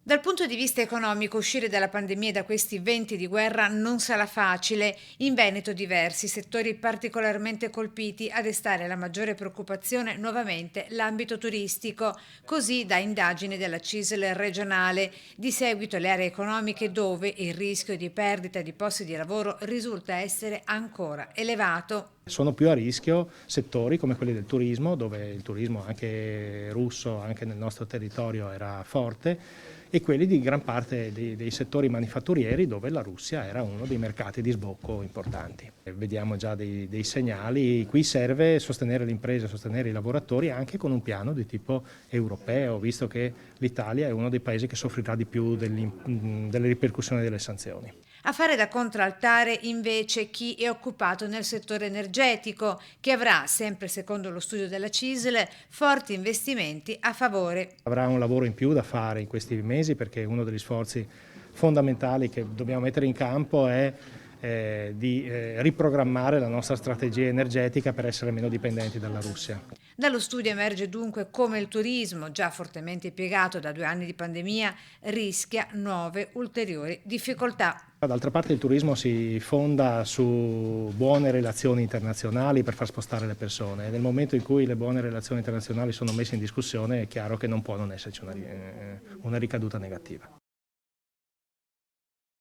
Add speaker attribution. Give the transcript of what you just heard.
Speaker 1: Dal punto di vista economico, uscire dalla pandemia e da questi venti di guerra non sarà facile. In Veneto diversi settori particolarmente colpiti a destare la maggiore preoccupazione nuovamente l'ambito turistico, così da indagini della CISL regionale. Di seguito le aree economiche dove il rischio di perdita di posti di lavoro risulta essere ancora elevato.
Speaker 2: Sono più a rischio settori come quelli del turismo, dove il turismo anche russo, anche nel nostro territorio era forte, e quelli di gran parte dei settori manifatturieri dove la Russia era uno dei mercati di sbocco importanti. Vediamo già dei segnali, qui serve sostenere le imprese, sostenere i lavoratori anche con un piano di tipo europeo, visto che l'Italia è uno dei paesi che soffrirà di più delle ripercussioni delle sanzioni.
Speaker 1: A fare da contraltare invece chi è occupato nel settore energetico, che avrà, sempre secondo lo studio della CISL, forti investimenti a favore.
Speaker 2: Avrà un lavoro in più da fare in questi mesi perché uno degli sforzi fondamentali che dobbiamo mettere in campo è di riprogrammare la nostra strategia energetica per essere meno dipendenti dalla Russia.
Speaker 1: Dallo studio emerge dunque come il turismo, già fortemente piegato da 2 anni di pandemia, rischia nuove ulteriori difficoltà.
Speaker 2: D'altra parte il turismo si fonda su buone relazioni internazionali per far spostare le persone e nel momento in cui le buone relazioni internazionali sono messe in discussione è chiaro che non può non esserci una ricaduta negativa.